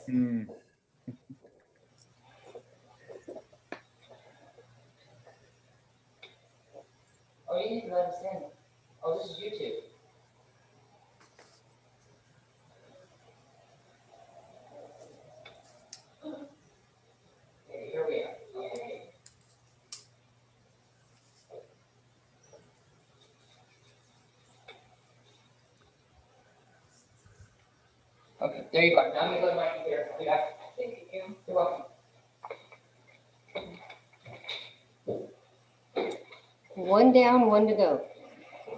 Hmm. Oh, you need to let us in. Oh, this is YouTube. Okay, here we are. Yay. Okay, there you go. Now I'm gonna go to my computer. I'll be back. Thank you. You're welcome. One down, one to go.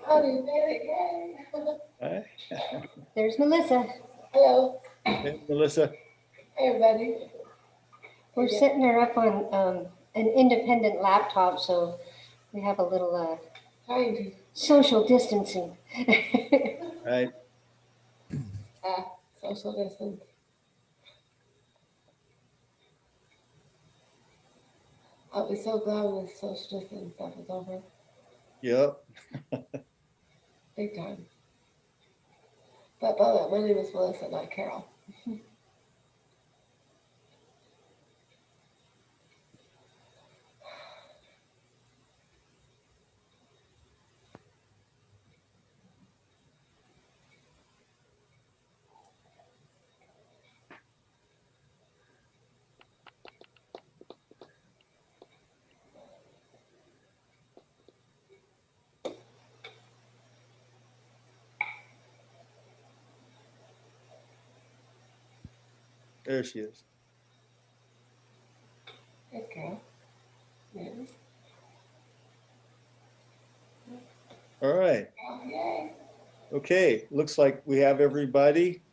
Oh, you made it, yay. Hi. There's Melissa. Hello. Hey, Melissa. Hey, everybody. We're setting her up on an independent laptop, so we have a little Hi. social distancing. Right. Social distance. I'll be so glad when this social distance stuff is over. Yep. Big time. But by the way, my name is Melissa, not Carol. There she is. Hey, Carol. Yeah. All right. Oh, yay. Okay. Looks like we have everybody.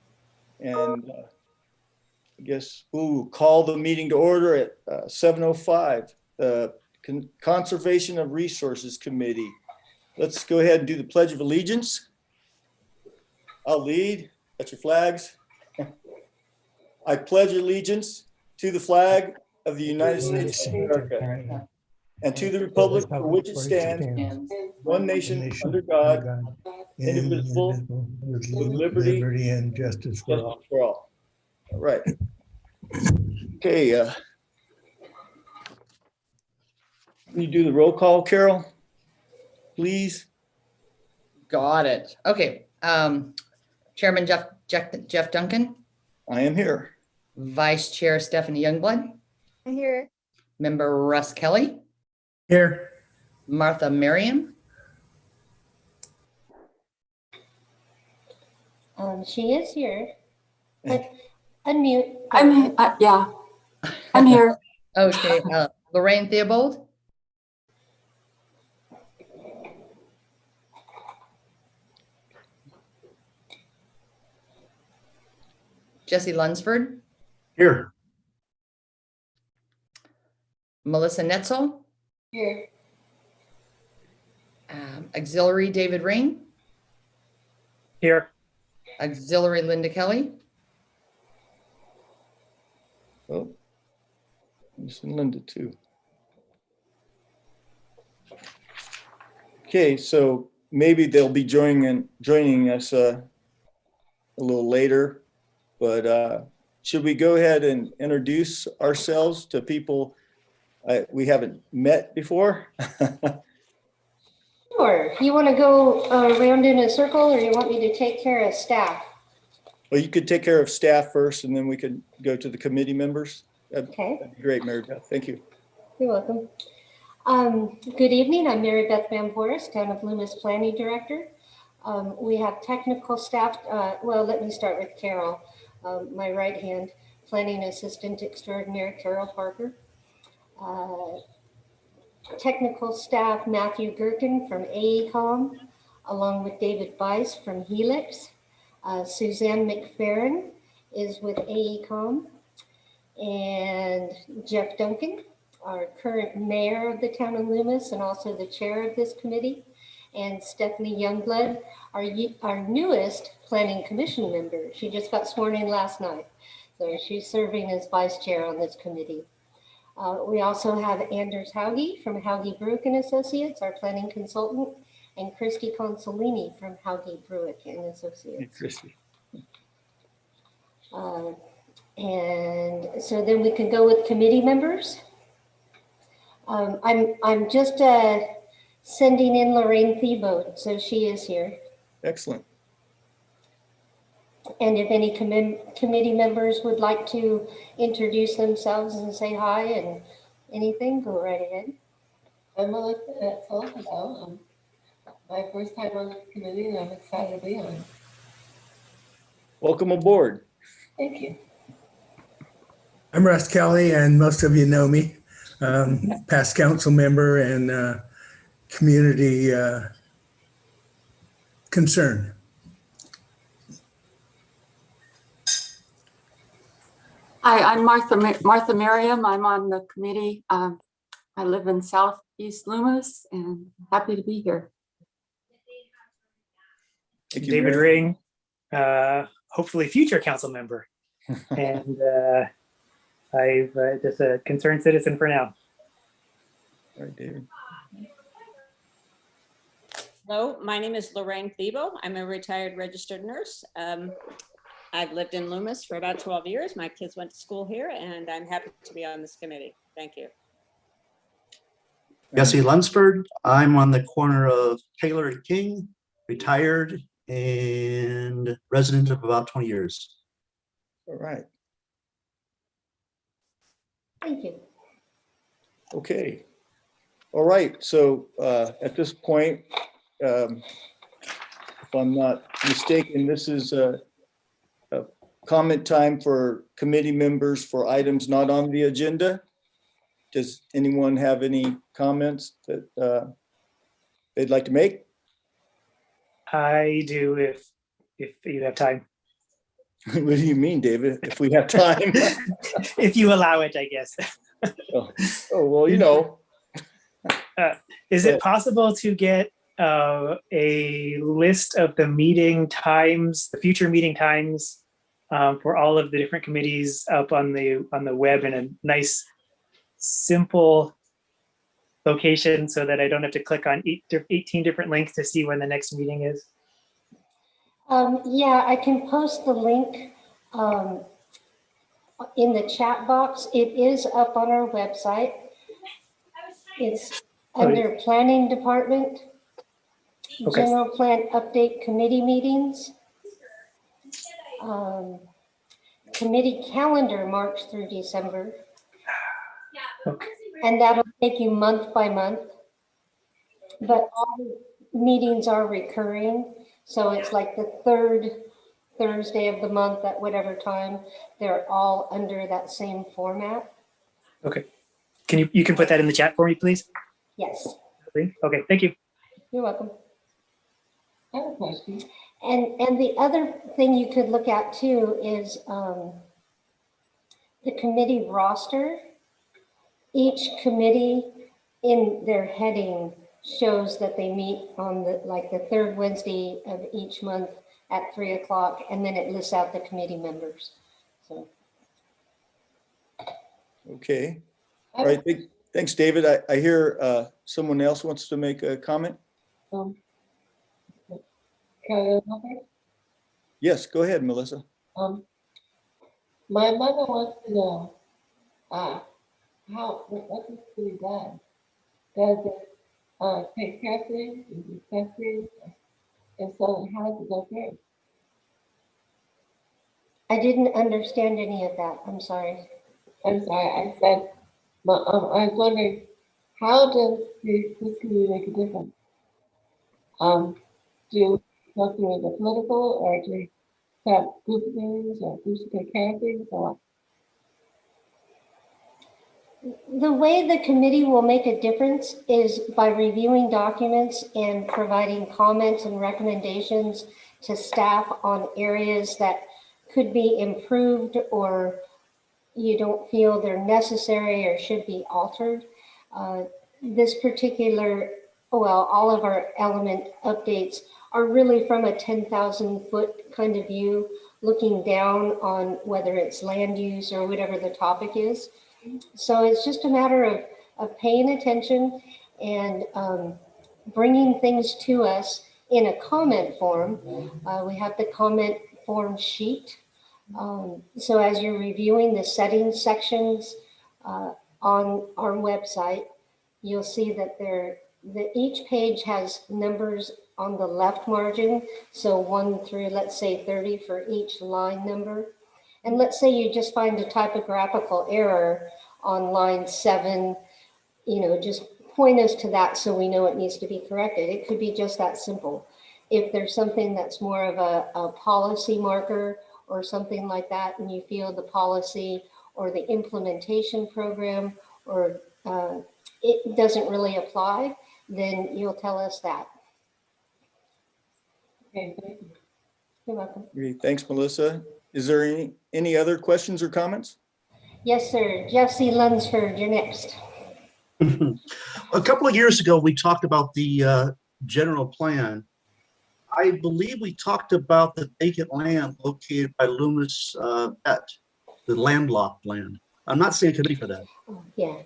And I guess we'll call the meeting to order at 7:05. The Conservation of Resources Committee. Let's go ahead and do the Pledge of Allegiance. I'll lead. That's your flags. I pledge allegiance to the flag of the United States of America and to the republic for which it stands, one nation under God, indivisible, with liberty and justice for all. for all. All right. Okay. Can you do the roll call, Carol? Please. Got it. Okay. Chairman Jeff Duncan, I am here. Vice Chair Stephanie Youngblood, Here. Member Russ Kelly, Here. Martha Merriam, She is here, but unmute. Yeah, I'm here. okay, Lorraine Theobald, Jesse Lunsford, Here. Melissa Netzel, Here. Auxiliary David Ring, Here. Auxiliary Linda Kelly, Oh, Miss Linda too. Okay, so maybe they'll be joining us a little later, but should we go ahead and introduce ourselves to people we haven't met before? Sure. You want to go around in a circle, or you want me to take care of staff? Well, you could take care of staff first, and then we could go to the committee members. Okay. That'd be great, Mary Beth. Thank you. You're welcome. Good evening. I'm Mary Beth Van Voorhis, Town of Loomis Planning Director. We have technical staff. Well, let me start with Carol, my right hand, Planning Assistant Extraordinaire Carol Parker. Technical staff, Matthew Gherkin from AECOM, along with David Bice from Helix. Suzanne McFerrin is with AECOM, and Jeff Duncan, our current mayor of the town of Loomis and also the chair of this committee, and Stephanie Youngblood, our newest planning commission member. She just got sworn in last night, so she's serving as vice chair on this committee. We also have Anders Hauge from Hauge Bruick and Associates, our planning consultant, and Christy Consolini from Hauge Bruick and Associates. Hey, Christy. And so then we can go with committee members. I'm just sending in Lorraine Thiebaud, so she is here. Excellent. And if any committee members would like to introduce themselves and say hi and anything, go right ahead. I'm Melissa Etzel. Hello. My first time on this committee, and I'm excited to be on it. Welcome aboard. Thank you. I'm Russ Kelly, and most of you know me. Past council member and community concern. Hi, I'm Martha Merriam. I'm on the committee. I live in Southeast Loomis and happy to be here. Thank you, David Mary. Ring, hopefully future council member. And I've just a concerned citizen for now. All right, David. Hello, my name is Lorraine Thiebaud. I'm a retired registered nurse. I've lived in Loomis for about 12 years. My kids went to school here, and I'm happy to be on this committee. Thank you. Jesse Lunsford. I'm on the corner of Taylor and King, retired and resident of about 20 years. All right. Thank you. Okay. All right. So at this point, if I'm not mistaken, this is a comment time for committee members for items not on the agenda. Does anyone have any comments that they'd like to make? I do if you have time. What do you mean, David? If we have time? If you allow it, I guess. Oh, well, you know. Is it possible to get a list of the meeting times, the future meeting times for all of the different committees up on the web in a nice, simple location so that I don't have to click on 18 different links to see when the next meeting is? Yeah, I can post the link in the chat box. It is up on our website. It's under Planning Department, Okay. General Plan Update Committee Meetings, committee calendar March through December. Okay. And that'll take you month by month. But all the meetings are recurring. So it's like the third Thursday of the month at whatever time. They're all under that same format. Okay. Can you can put that in the chat for me, please? Yes, Okay, thank you. you're welcome. I have a question. And the other thing you could look at too is the committee roster. Each committee in their heading shows that they meet on the third Wednesday of each month at 3 o'clock, and then it lists out the committee members. So. Okay. All right. Thanks, David. I hear someone else wants to make a comment. Can I go first? Yes, go ahead, Melissa. My mother wants to know what is to be done? Does it take care of things? Is it testing? And so how does it go through? I didn't understand any of that. I'm sorry. I'm sorry, I said, I was wondering, how does this community make a difference? Do you go through the political, or do you have group things, or groups to take care of things, or what? The way the committee will make a difference is by reviewing documents and providing comments and recommendations to staff on areas that could be improved or you don't feel they're necessary or should be altered. This particular, all of our element updates are really from a 10,000-foot kind of view, looking down on whether it's land use or whatever the topic is. So it's just a matter of paying attention and bringing things to us in a comment form. We have the comment form sheet So as you're reviewing the settings sections on our website, you'll see that each page has numbers on the left margin. So 1 through, let's say 30 for each line number. And let's say you just find a typographical error on line 7, just point us to that so we know it needs to be corrected. It could be just that simple. If there's something that's more of a policy marker or something like that, and you feel the policy or the implementation program or it doesn't really apply, then you'll tell us that. Okay, thank you. You're welcome. Great. Thanks, Melissa. Is there any other questions or comments? Yes, sir. Jesse Lunsford, you're next. A couple of years ago, we talked about the general plan. I believe we talked about the vacant land located by Loomis, BETH, the landlocked land. I'm not seeing a committee for that. Yeah.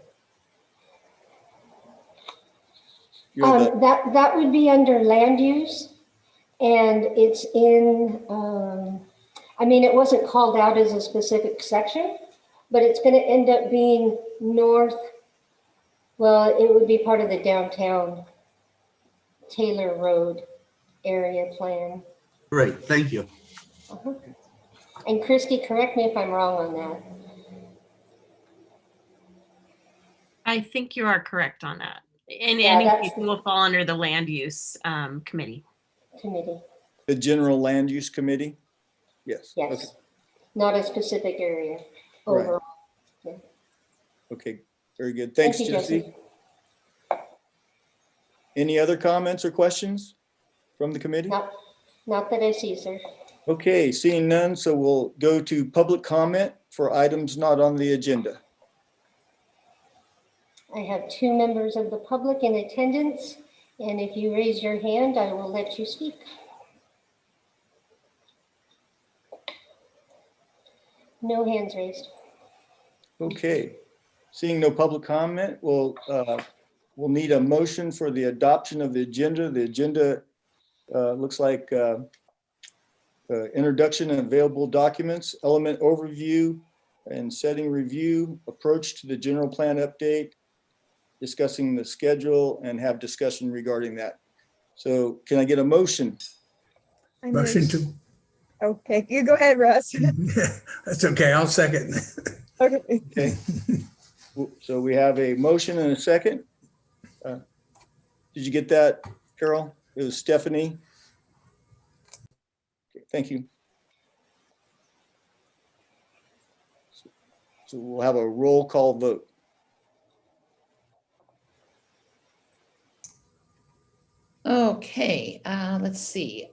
You're the- That would be under land use, and it's in, I mean, it wasn't called out as a specific section, but it's going to end up being north. Well, it would be part of the downtown Taylor Road area plan. Great, thank you. And Christy, correct me if I'm wrong on that. I think you are correct on that. And Yeah, any that's case, it will fall under the land use committee. Committee. The General Land Use Committee? Yes. Yes. Okay. Not a specific area Right. overall. Okay, very good. Thanks, Thank you, Jesse. Any other comments or questions from the committee? Not that I see, sir. Okay, seeing none, so we'll go to public comment for items not on the agenda. I have 2 members of the public in attendance, and if you raise your hand, I will let you speak. No hands raised. Okay, seeing no public comment, we'll need a motion for the adoption of the agenda. The agenda looks like introduction and available documents, element overview and setting review, approach to the general plan update, discussing the schedule, and have discussion regarding that. So can I get a motion? Motion to. Okay, you go ahead, Russ. That's okay. I'll second. Okay. Okay. So we have a motion and a second. Did you get that, Carol? It was Stephanie. Okay, thank you. So we'll have a roll call vote. Okay, let's see.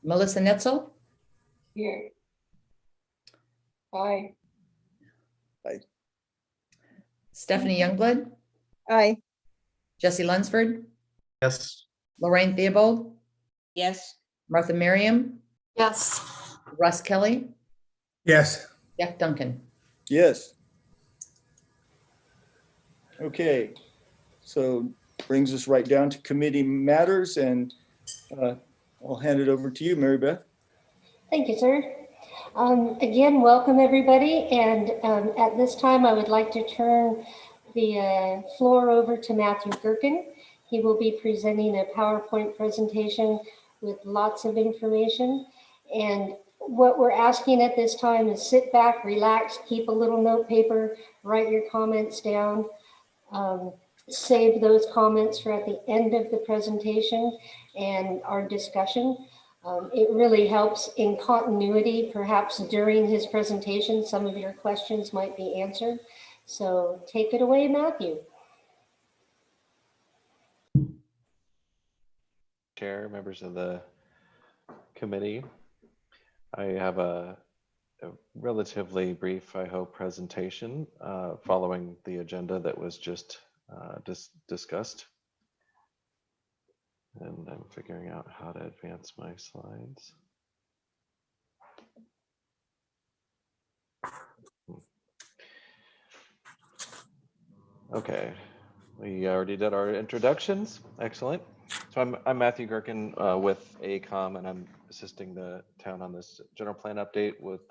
Melissa Netzel, Here. Aye. Stephanie Youngblood, Aye. Jesse Lunsford, Yes. Lorraine Theobald, Yes. Martha Merriam, Yes. Russ Kelly, Yes. Jeff Duncan. Yes. Okay, so brings us right down to committee matters, and I'll hand it over to you, Mary Beth. Thank you, sir. Again, welcome everybody. And at this time, I would like to turn the floor over to Matthew Gerken. He will be presenting a PowerPoint presentation with lots of information. And what we're asking at this time is sit back, relax, keep a little note paper, write your comments down. Save those comments for at the end of the presentation and our discussion. It really helps in continuity. Perhaps during his presentation, some of your questions might be answered. So take it away, Matthew. Chair, members of the committee, I have a relatively brief, I hope, presentation following the agenda that was just discussed. And I'm figuring out how to advance my slides. Okay, we already did our introductions. Excellent. So I'm Matthew Gherkin with AECOM, and I'm assisting the town on this general plan update with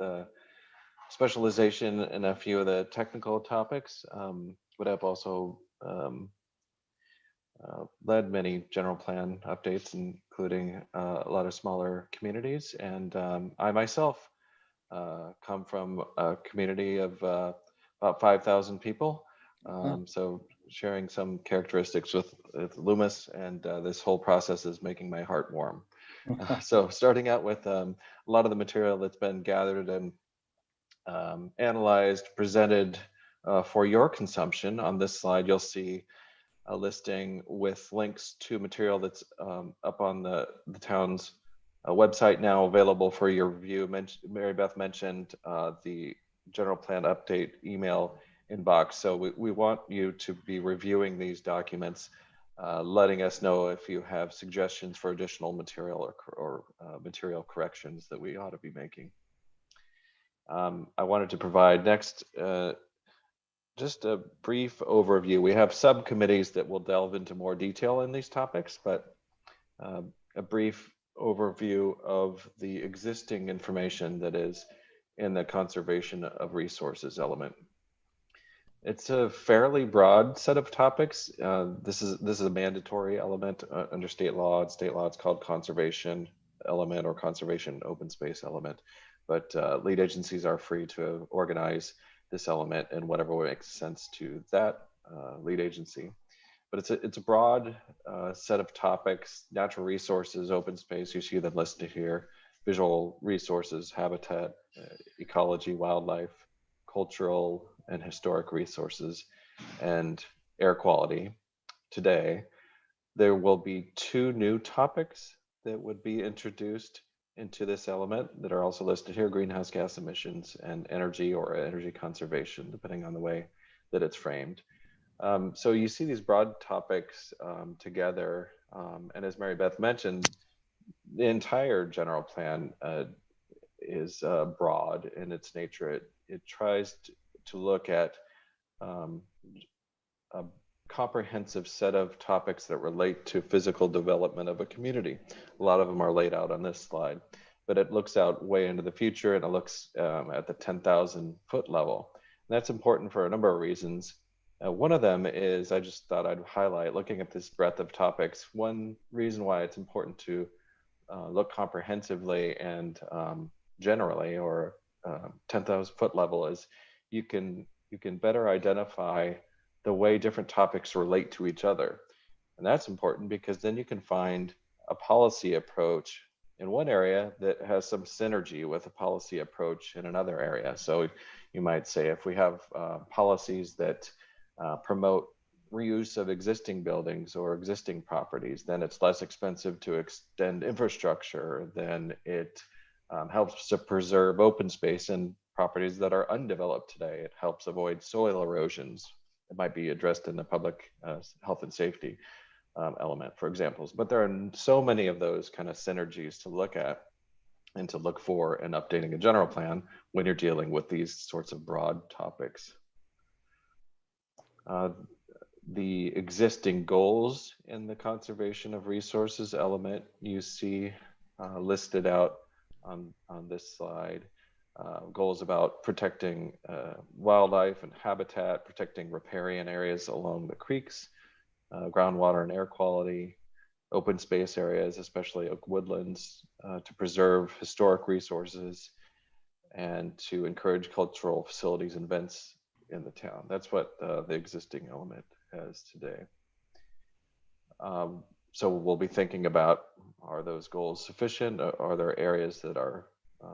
specialization in a few of the technical topics. But I've also led many general plan updates, including a lot of smaller communities. And I myself come from a community of about 5,000 people. So sharing some characteristics with Loomis, and this whole process is making my heart warm. So starting out with a lot of the material that's been gathered and analyzed, presented for your consumption. On this slide, you'll see a listing with links to material that's up on the town's website now, available for your review. Mary Beth mentioned the general plan update email inbox. So we want you to be reviewing these documents, letting us know if you have suggestions for additional material or material corrections that we ought to be making. I wanted to provide next just a brief overview. We have subcommittees that will delve into more detail in these topics, but a brief overview of the existing information that is in the conservation of resources element. It's a fairly broad set of topics. This is a mandatory element under state law. In state law, it's called conservation element or conservation open space element. But lead agencies are free to organize this element in whatever way makes sense to that lead agency. But it's a broad set of topics: natural resources, open space. You see them listed here: visual resources, habitat, ecology, wildlife, cultural and historic resources, and air quality. Today, there will be 2 new topics that would be introduced into this element that are also listed here: greenhouse gas emissions and energy or energy conservation, depending on the way that it's framed. So you see these broad topics together, and as Mary Beth mentioned, the entire general plan is broad in its nature. It tries to look at a comprehensive set of topics that relate to physical development of a community. A lot of them are laid out on this slide, but it looks out way into the future, and it looks at the 10,000 foot level. And that's important for a number of reasons. One of them is, I just thought I'd highlight, looking at this breadth of topics, one reason why it's important to look comprehensively and generally, or 10,000 foot level, is you can better identify the way different topics relate to each other. And that's important because then you can find a policy approach in one area that has some synergy with a policy approach in another area. So you might say, if we have policies that promote reuse of existing buildings or existing properties, then it's less expensive to extend infrastructure. Then it helps to preserve open space in properties that are undeveloped today. It helps avoid soil erosions. It might be addressed in the public health and safety element, for examples. But there are so many of those kind of synergies to look at and to look for in updating a general plan when you're dealing with these sorts of broad topics. The existing goals in the conservation of resources element you see listed out on this slide. Goals about protecting wildlife and habitat, protecting riparian areas along the creeks, groundwater and air quality, open space areas, especially oak woodlands, to preserve historic resources, and to encourage cultural facilities and events in the town. That's what the existing element has today. So we'll be thinking about, are those goals sufficient? Are there areas that are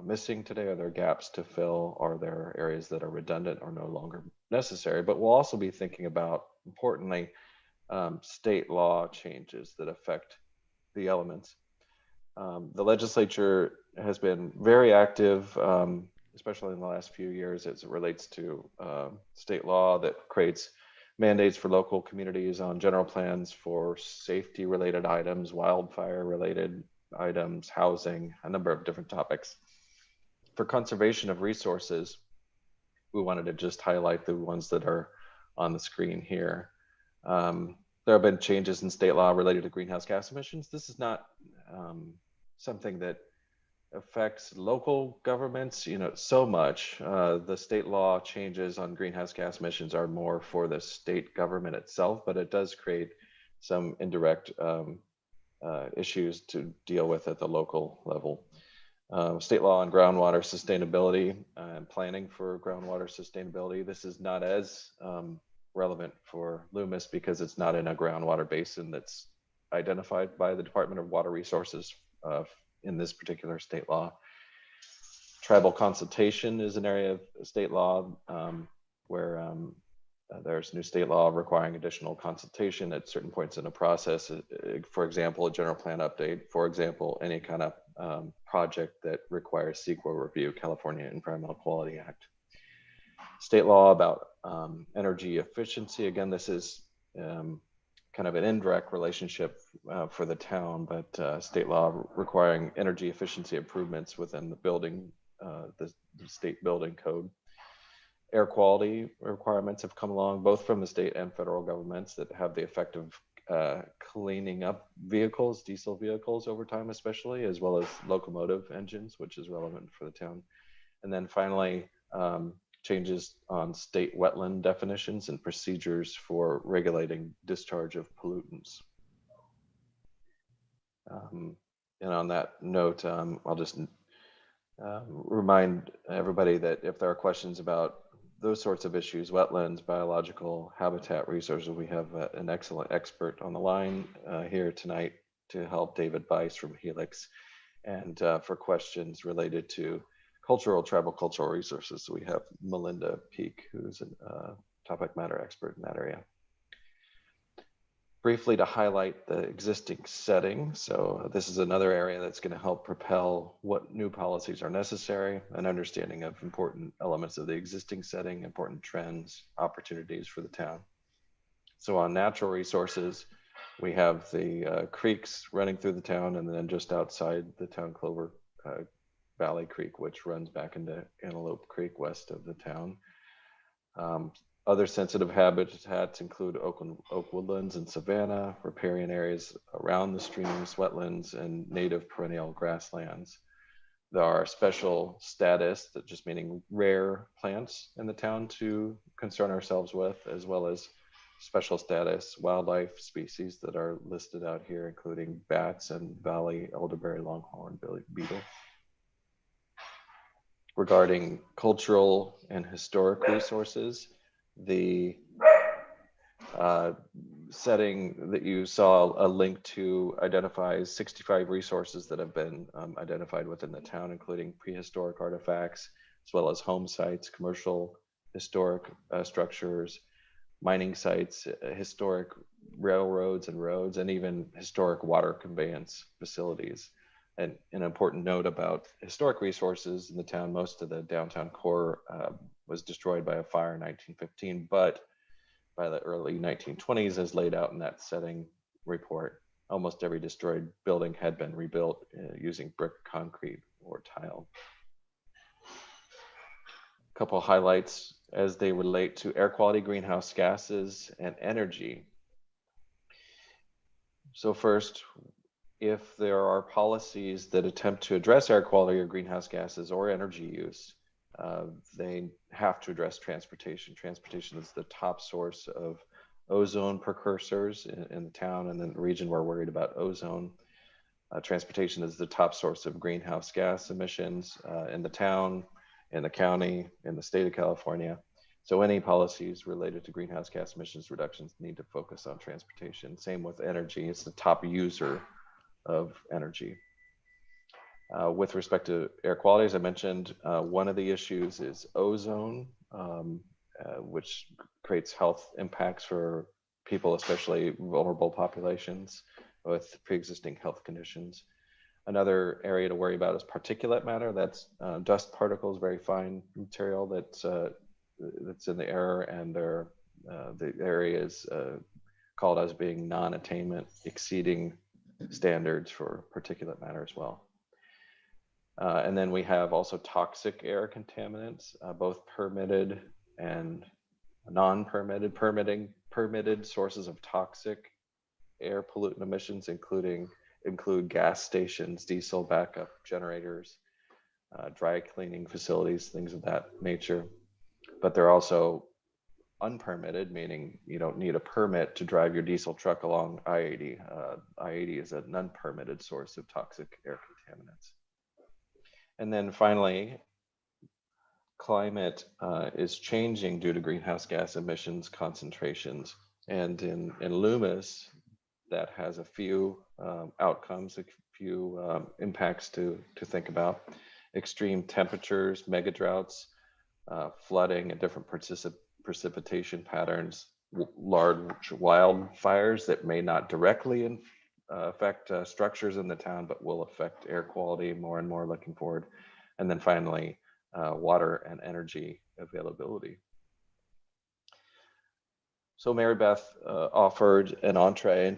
missing today? Are there gaps to fill? Are there areas that are redundant or no longer necessary? But we'll also be thinking about, importantly, state law changes that affect the elements. The legislature has been very active, especially in the last few years, as it relates to state law that creates mandates for local communities on general plans for safety related items, wildfire related items, housing, a number of different topics. For conservation of resources, we wanted to just highlight the ones that are on the screen here. there have been changes in state law related to greenhouse gas emissions. This is not something that affects local governments, so much. The state law changes on greenhouse gas emissions are more for the state government itself, but it does create some indirect issues to deal with at the local level. State law on groundwater sustainability and planning for groundwater sustainability. This is not as relevant for Loomis because it's not in a groundwater basin that's identified by the Department of Water Resources in this particular state law. Tribal consultation is an area of state law where there's new state law requiring additional consultation at certain points in the process. For example, a general plan update. For example, any kind of project that requires CEQA review, California Environmental Quality Act. State law about energy efficiency. Again, this is kind of an indirect relationship for the town, but state law requiring energy efficiency improvements within the building, the state building code. Air quality requirements have come along, both from the state and federal governments, that have the effect of cleaning up vehicles, diesel vehicles over time especially, as well as locomotive engines, which is relevant for the town. And then finally, changes on state wetland definitions and procedures for regulating discharge of pollutants. And on that note, I'll just remind everybody that if there are questions about those sorts of issues, wetlands, biological habitat resources, we have an excellent expert on the line here tonight to help, David Bice from Helix. And for questions related to tribal cultural resources, we have Melinda Peak, who's a topic matter expert in that area. Briefly to highlight the existing setting. So this is another area that's going to help propel what new policies are necessary, an understanding of important elements of the existing setting, important trends, opportunities for the town. So on natural resources, we have the creeks running through the town, and then just outside the town, Clover Valley Creek, which runs back into Antelope Creek west of the town. Other sensitive habitats include oak woodlands and savanna, riparian areas around the streams, wetlands, and native perennial grasslands. There are special status, that just meaning rare plants in the town to concern ourselves with, as well as special status wildlife species that are listed out here, including bats and valley elderberry longhorn beetle. Regarding cultural and historic resources, the setting that you saw a link to identifies 65 resources that have been identified within the town, including prehistoric artifacts, as well as home sites, commercial, historic structures, mining sites, historic railroads and roads, and even historic water conveyance facilities. And an important note about historic resources in the town, most of the downtown core was destroyed by a fire in 1915, but by the early 1920s, as laid out in that setting report, almost every destroyed building had been rebuilt using brick, concrete, or tile. A couple of highlights as they relate to air quality, greenhouse gases, and energy. So first, if there are policies that attempt to address air quality or greenhouse gases or energy use, they have to address transportation. Transportation is the top source of ozone precursors in the town and in the region. We're worried about ozone. Transportation is the top source of greenhouse gas emissions in the town, in the county, in the state of California. So any policies related to greenhouse gas emissions reductions need to focus on transportation. Same with energy. It's the top user of energy. With respect to air quality, as I mentioned, one of the issues is ozone, which creates health impacts for people, especially vulnerable populations with pre-existing health conditions. Another area to worry about is particulate matter. That's dust particles, very fine material that's in the air, and the area is called as being non-attainment, exceeding standards for particulate matter as well. And then we have also toxic air contaminants, both permitted and non-permitted, permitted sources of toxic air pollutant emissions, include gas stations, diesel backup generators, dry cleaning facilities, things of that nature. But they're also unpermitted, meaning you don't need a permit to drive your diesel truck along I-80. I-80 is an unpermitted source of toxic air contaminants. And then finally, climate is changing due to greenhouse gas emissions concentrations. And in Loomis, that has a few outcomes, a few impacts to think about. Extreme temperatures, mega droughts, flooding, and different precipitation patterns, large wildfires that may not directly affect structures in the town, but will affect air quality more and more looking forward. And then finally, water and energy availability. So Mary Beth offered an entree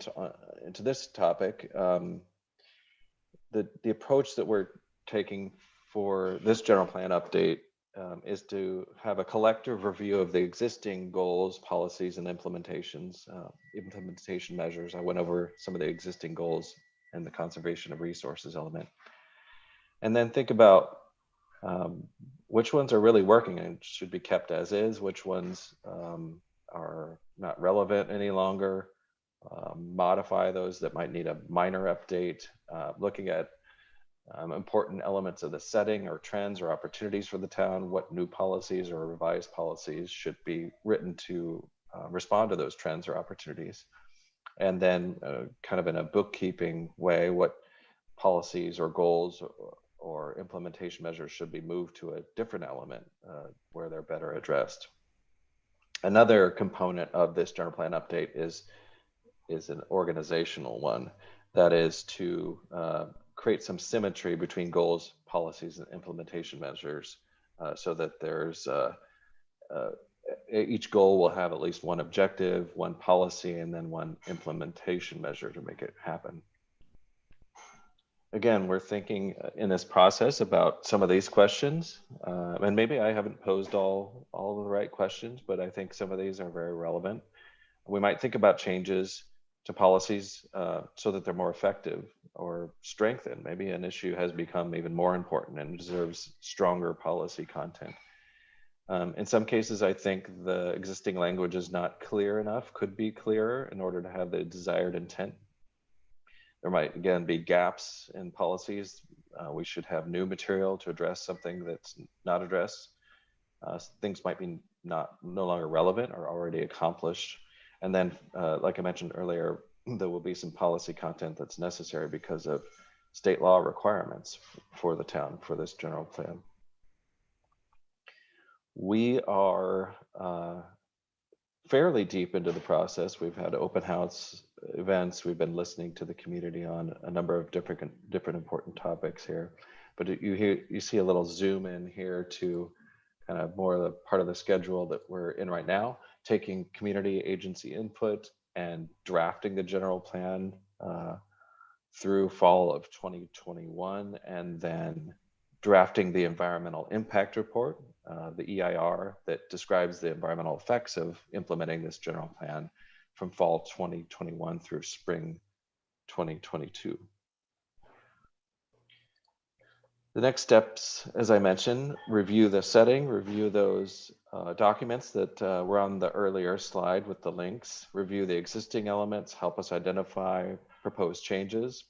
into this topic. The approach that we're taking for this general plan update is to have a collective review of the existing goals, policies, and implementation measures. I went over some of the existing goals and the conservation of resources element. And then think about which ones are really working and should be kept as is, which ones are not relevant any longer, modify those that might need a minor update, looking at important elements of the setting or trends or opportunities for the town, what new policies or revised policies should be written to respond to those trends or opportunities. And then kind of in a bookkeeping way, what policies or goals or implementation measures should be moved to a different element where they're better addressed. Another component of this general plan update is an organizational one, that is to create some symmetry between goals, policies, and implementation measures, so that there's each goal will have at least one objective, one policy, and then one implementation measure to make it happen. Again, we're thinking in this process about some of these questions, and maybe I haven't posed all the right questions, but I think some of these are very relevant. We might think about changes to policies so that they're more effective or strengthened. Maybe an issue has become even more important and deserves stronger policy content. In some cases, I think the existing language is not clear enough, could be clearer in order to have the desired intent. There might, again, be gaps in policies. We should have new material to address something that's not addressed. Things might be no longer relevant or already accomplished. And then, like I mentioned earlier, there will be some policy content that's necessary because of state law requirements for the town for this general plan. We are fairly deep into the process. We've had open house events. We've been listening to the community on a number of different important topics here. But you see a little zoom in here to kind of more of the part of the schedule that we're in right now, taking community agency input and drafting the general plan through fall of 2021, and then drafting the environmental impact report, the EIR, that describes the environmental effects of implementing this general plan from fall 2021 through spring 2022. The next steps, as I mentioned, review the setting, review those documents that were on the earlier slide with the links, review the existing elements, help us identify proposed changes,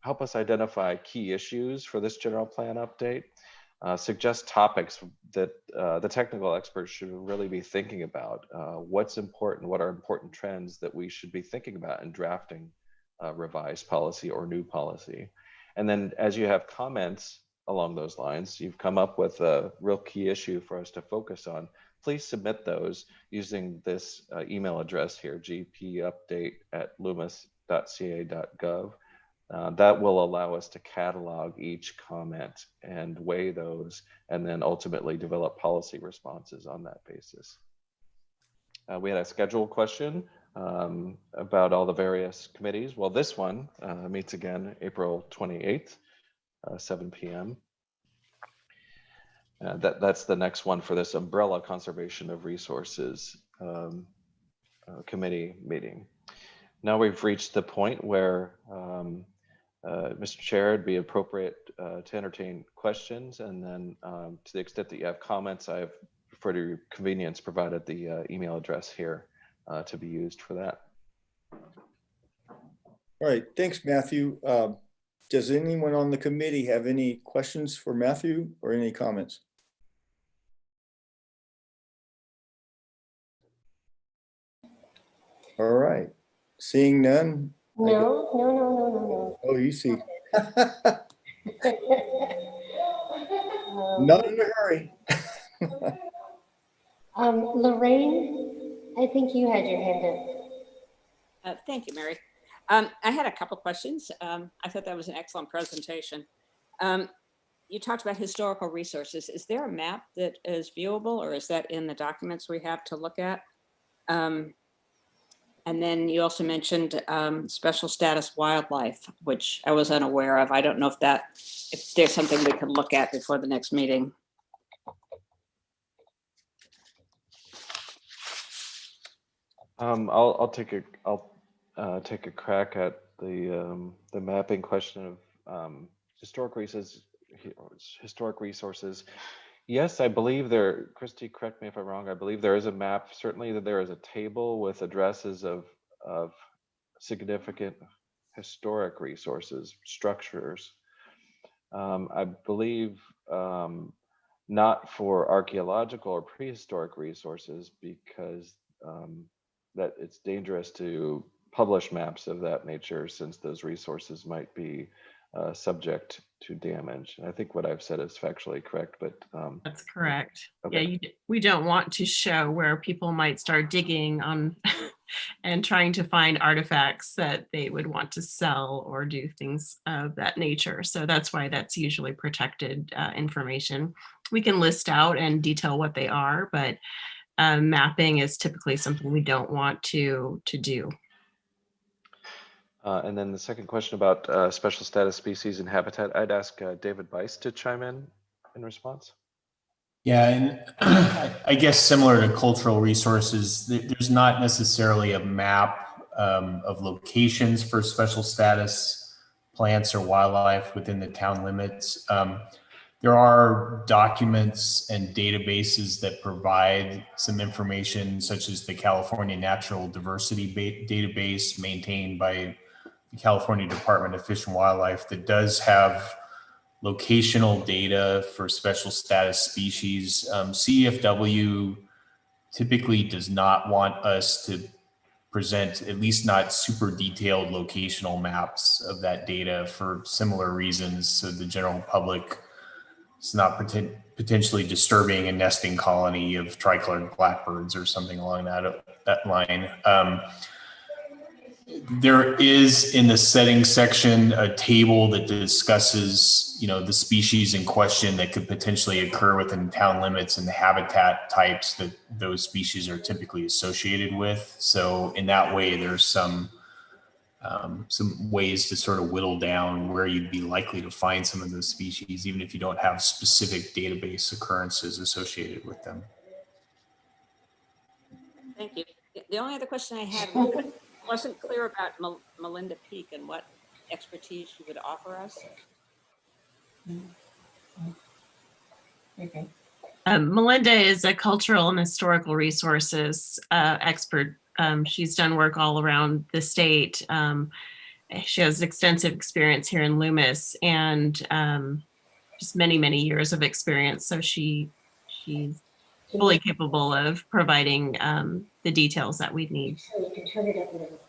help us identify key issues for this general plan update, suggest topics that the technical experts should really be thinking about. What's important, what are important trends that we should be thinking about in drafting revised policy or new policy. And then as you have comments along those lines, you've come up with a real key issue for us to focus on, please submit those using this email address here, gpupdate@loomis.ca.gov. That will allow us to catalog each comment and weigh those, and then ultimately develop policy responses on that basis. We had a schedule question about all the various committees. Well, this one meets again April 28th, 7 p.m. That's the next one for this umbrella conservation of resources committee meeting. Now we've reached the point where, Mr. Chair, it'd be appropriate to entertain questions, and then to the extent that you have comments, I've, for your convenience, provided the email address here to be used for that. All right, thanks, Matthew. Does anyone on the committee have any questions for Matthew or any comments? All right, seeing none. No. Oh, you see. Um, Not in a hurry. Lorraine, I think you had your hand up. Thank you, Mary. I had a couple questions. I thought that was an excellent presentation. You talked about historical resources. Is there a map that is viewable, or is that in the documents we have to look at? And then you also mentioned special status wildlife, which I was unaware of. I don't know if there's something we could look at before the next meeting. I'll take a crack at the mapping question of historic resources. Yes, I believe there, Christy, correct me if I'm wrong, I believe there is a map. Certainly that there is a table with addresses of significant historic resources, structures. I believe not for archaeological or prehistoric resources, because that it's dangerous to publish maps of that nature, since those resources might be subject to damage. And I think what I've said is factually correct, but That's correct. okay. Yeah, we don't want to show where people might start digging on and trying to find artifacts that they would want to sell or do things of that nature. So that's why that's usually protected information. We can list out and detail what they are, but mapping is typically something we don't want to do. And then the second question about special status species and habitat, I'd ask David Weiss to chime in response. Yeah, and I guess similar to cultural resources, there's not necessarily a map of locations for special status plants or wildlife within the town limits. There are documents and databases that provide some information, such as the California Natural Diversity Database maintained by the California Department of Fish and Wildlife, that does have locational data for special status species. CEFW typically does not want us to present, at least not super detailed locational maps of that data, for similar reasons. So the general public is not potentially disturbing a nesting colony of tricolored blackbirds or something along that line. There is, in the settings section, a table that discusses, the species in question that could potentially occur within town limits and the habitat types that those species are typically associated with. So in that way, there's some ways to sort of whittle down where you'd be likely to find some of those species, even if you don't have specific database occurrences associated with them. Thank you. The only other question I had wasn't clear about Melinda Peak and what expertise she would offer us. Okay. Melinda is a cultural and historical resources expert. She's done work all around the state. She has extensive experience here in Loomis, and just many, many years of experience. So she's fully capable of providing the details that we need. So you can turn it up a little.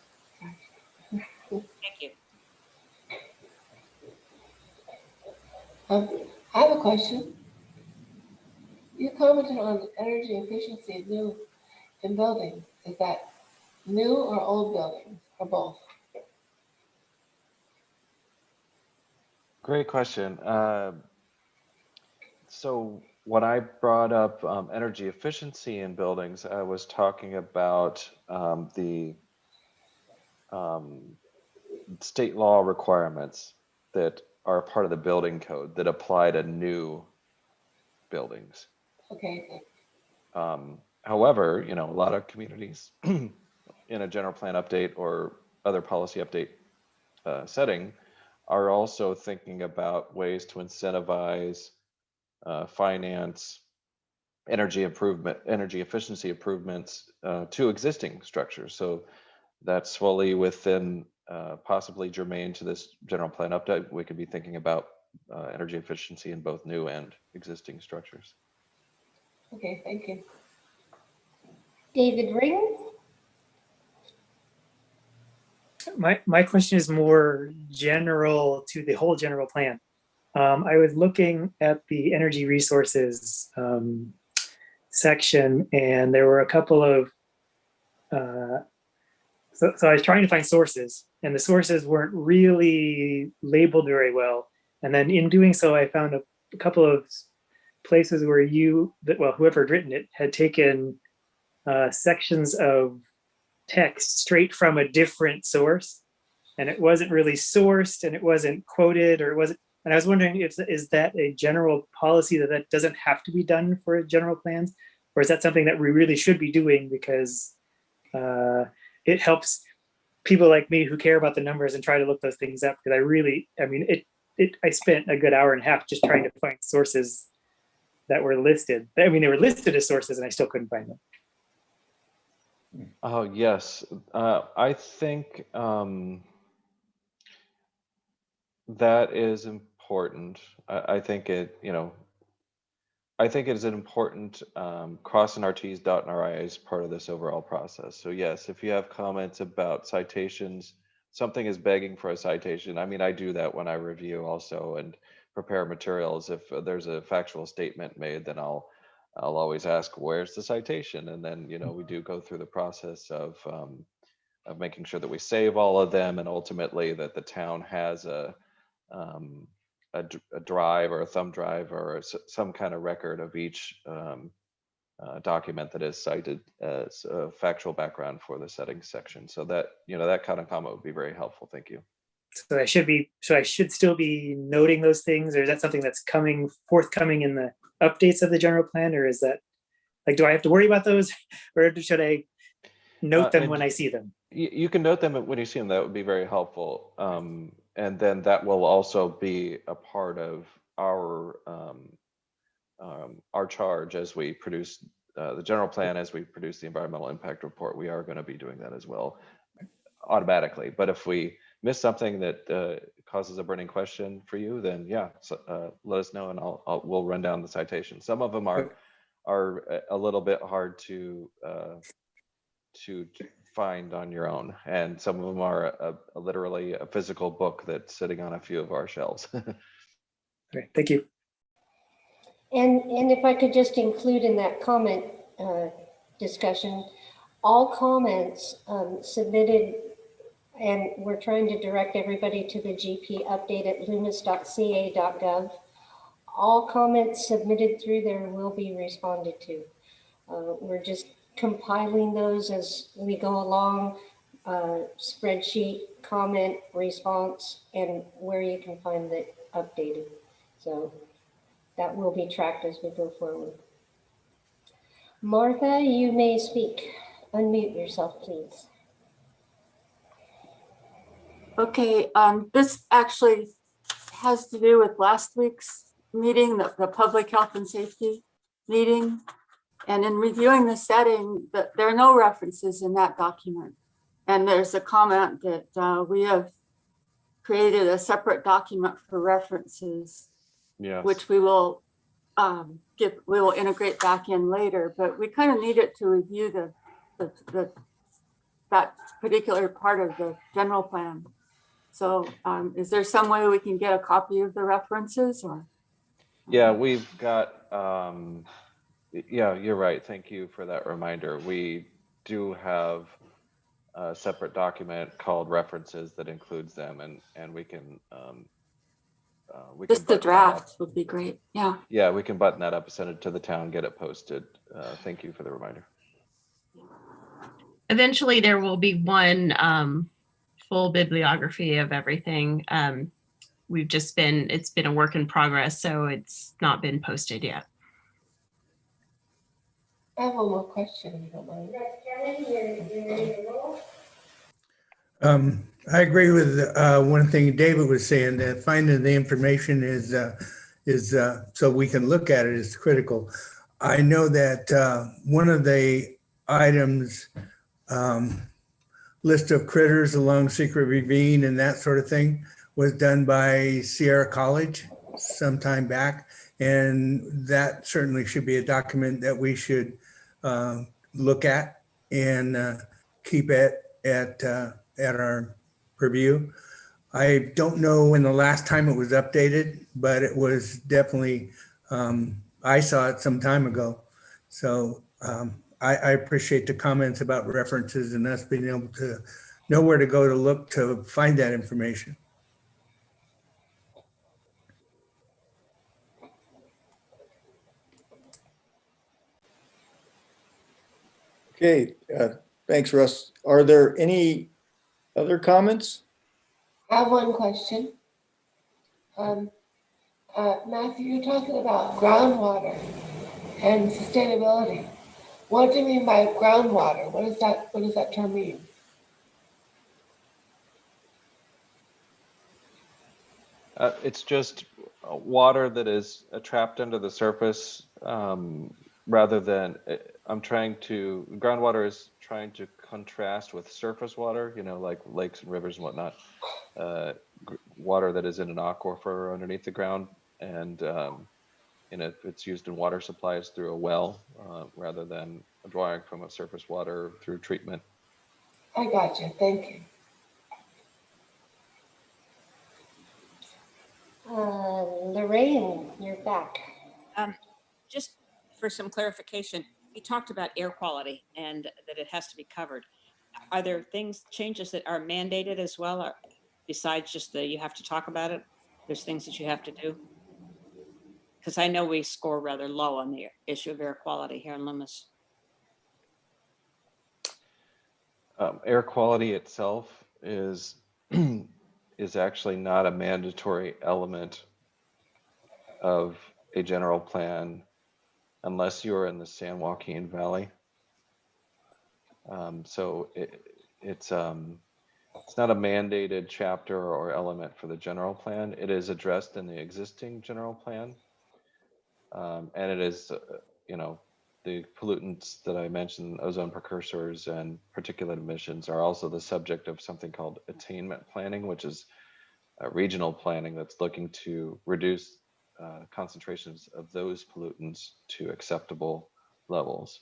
Thank you. I have a question. You commented on energy efficiency new in buildings. Is that new or old buildings, or both? Great question. So when I brought up energy efficiency in buildings, I was talking about the state law requirements that are part of the building code that apply to new buildings. Okay. However, you know, a lot of communities in a general plan update or other policy update setting are also thinking about ways to incentivize, finance, energy efficiency improvements to existing structures. So that's fully within possibly germane to this general plan update. We could be thinking about energy efficiency in both new and existing structures. Okay, thank you. David Ring? My question is more general to the whole general plan. I was looking at the energy resources section, and there were a couple of so I was trying to find sources, and the sources weren't really labeled very well. And then in doing so, I found a couple of places where whoever had written it had taken sections of text straight from a different source, and it wasn't really sourced, and it wasn't quoted, or it wasn't. And I was wondering, is that a general policy that doesn't have to be done for general plans, or is that something that we really should be doing because it helps people like me who care about the numbers and try to look those things up? Because I spent a good hour and a half just trying to find sources that were listed. I mean, they were listed as sources, and I still couldn't find them. Oh, yes. I think that is important. I think it, you know, I think it is an important crossing our T's, dotting our I's part of this overall process. So yes, if you have comments about citations, something is begging for a citation. I mean, I do that when I review also and prepare materials. If there's a factual statement made, then I'll always ask, where's the citation? And then, you know, we do go through the process of making sure that we save all of them, and ultimately that the town has a drive or a thumb drive or some kind of record of each document that is cited as a factual background for the settings section. So that, you know, that kind of comment would be very helpful. Thank you. So I should still be noting those things, or is that something that's forthcoming in the updates of the general plan, or is that like, do I have to worry about those, or should I note them when I see them? You can note them when you see them. That would be very helpful. And then that will also be a part of our charge as we produce the general plan, as we produce the environmental impact report. We are going to be doing that as well automatically. But if we miss something that causes a burning question for you, then yeah, let us know, and we'll run down the citation. Some of them are a little bit hard to find on your own, and some of them are literally a physical book that's sitting on a few of our shelves. Okay, thank you. And if I could just include in that comment discussion, all comments submitted, and we're trying to direct everybody to the GP update at loomis.ca.gov. All comments submitted through there will be responded to. We're just compiling those as we go along, spreadsheet, comment, response, and where you can find it updated. So that will be tracked as we go forward. Martha, you may speak. Unmute yourself, please. Okay, this actually has to do with last week's meeting, the public health and safety meeting. And in reviewing the setting, there are no references in that document. And there's a comment that we have created a separate document for references, Yes. which we will integrate back in later. But we kind of need it to review that particular part of the general plan. So is there some way we can get a copy of the references, or? Yeah, we've got, yeah, you're right. Thank you for that reminder. We do have a separate document called references that includes them, and we can Just the draft would be great. Yeah. Yeah, we can button that up, send it to the town, get it posted. Thank you for the reminder. Eventually there will be one full bibliography of everything. It's been a work in progress, so it's not been posted yet. I have one more question, if you don't mind. I agree with one thing David was saying, that finding the information is so we can look at it is critical. I know that one of the items, list of critters along Secret Ravine and that sort of thing, was done by Sierra College some time back. And that certainly should be a document that we should look at and keep at our purview. I don't know when the last time it was updated, but it was definitely, I saw it some time ago. So I appreciate the comments about references and us being able to know where to go to look to find that information. Okay, thanks, Russ. Are there any other comments? I have one question. Matthew, you're talking about groundwater and sustainability. What do you mean by groundwater? What does that term mean? It's just water that is trapped under the surface, rather than, groundwater is trying to contrast with surface water, like lakes and rivers and whatnot. Water that is in an aquifer underneath the ground, and it's used in water supplies through a well, rather than drawing from a surface water through treatment. I got you. Thank you. Lorraine, you're back. Just for some clarification, you talked about air quality and that it has to be covered. Are there changes that are mandated as well, or besides just you have to talk about it? There's things that you have to do? Because I know we score rather low on the issue of air quality here in Loomis. Air quality itself is actually not a mandatory element of a general plan unless you're in the San Joaquin Valley. So it's not a mandated chapter or element for the general plan. It is addressed in the existing general plan. And it is, the pollutants that I mentioned, ozone precursors and particulate emissions, are also the subject of something called attainment planning, which is regional planning that's looking to reduce concentrations of those pollutants to acceptable levels.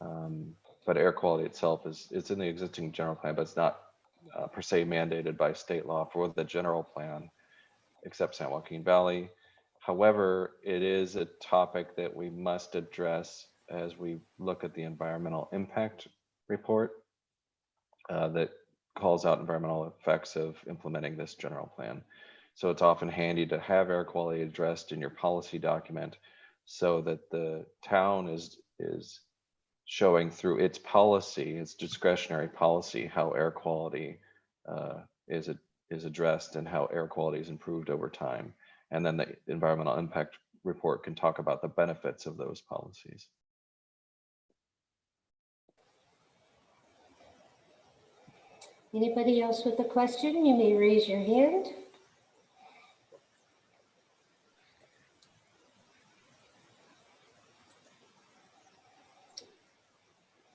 But air quality itself is in the existing general plan, but it's not per se mandated by state law for the general plan, except San Joaquin Valley. However, it is a topic that we must address as we look at the environmental impact report that calls out environmental effects of implementing this general plan. So it's often handy to have air quality addressed in your policy document so that the town is showing through its policy, its discretionary policy, how air quality is addressed and how air quality is improved over time. And then the environmental impact report can talk about the benefits of those policies. Anybody else with a question? You may raise your hand.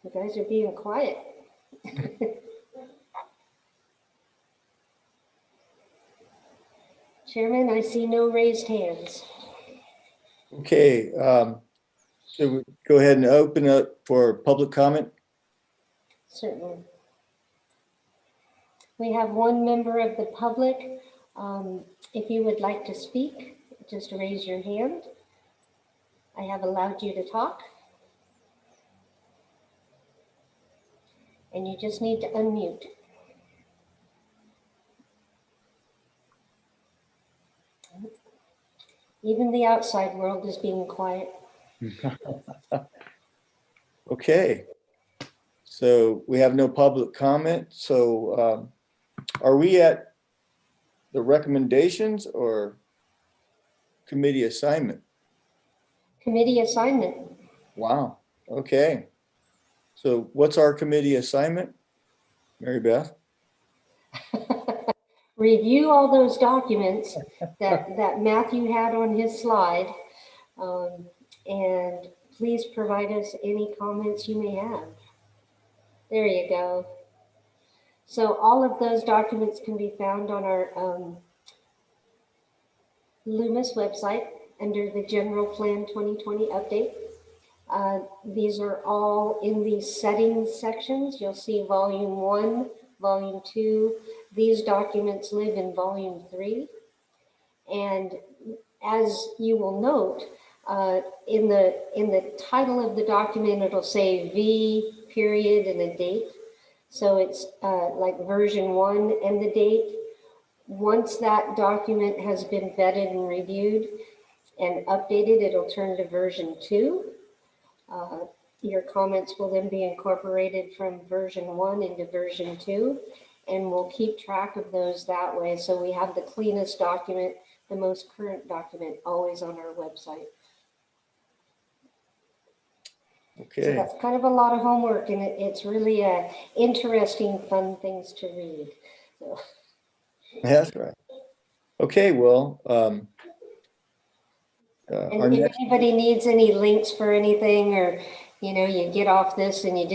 You guys are being quiet. Chairman, I see no raised hands. Okay, so we go ahead and open up for public comment. Certainly. We have one member of the public. If you would like to speak, just raise your hand. I have allowed you to talk. And you just need to unmute. Even the outside world is being quiet. Okay, so we have no public comment. So are we at the recommendations or committee assignment? Committee assignment. Wow. Okay. So what's our committee assignment? Mary Beth? Review all those documents that Matthew had on his slide. And please provide us any comments you may have. There you go. So all of those documents can be found on our Loomis website under the General Plan 2020 update. These are all in the settings sections. You'll see volume 1, volume 2. These documents live in volume 3. And as you will note, in the title of the document, it'll say V period and a date. So it's like version 1 and the date. Once that document has been vetted and reviewed and updated, it'll turn to version 2. Your comments will then be incorporated from version 1 into version 2, and we'll keep track of those that way. So we have the cleanest document, the most current document, always on our website. Okay. So that's kind of a lot of homework, and it's really interesting, fun things to read. So. That's right. Okay, well, And if anybody needs any links for anything, or you get off this and you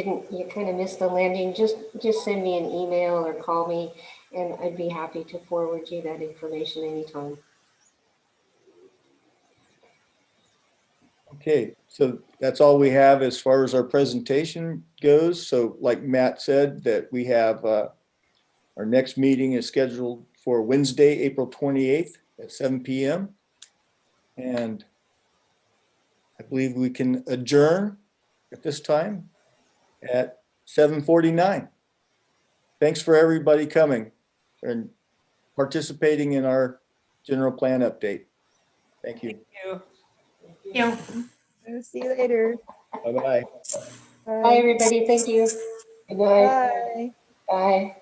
kind of missed the landing, just send me an email or call me, and I'd be happy to forward you that information anytime. Okay, so that's all we have as far as our presentation goes. So like Matt said, that we have our next meeting is scheduled for Wednesday, April 28th at 7 p.m. And I believe we can adjourn at this time at 7:49. Thanks for everybody coming and participating in our general plan update. Thank you. Thank you. Yeah. I'll see you later. Bye-bye. Bye, everybody. Thank you. Good night. Bye. Bye.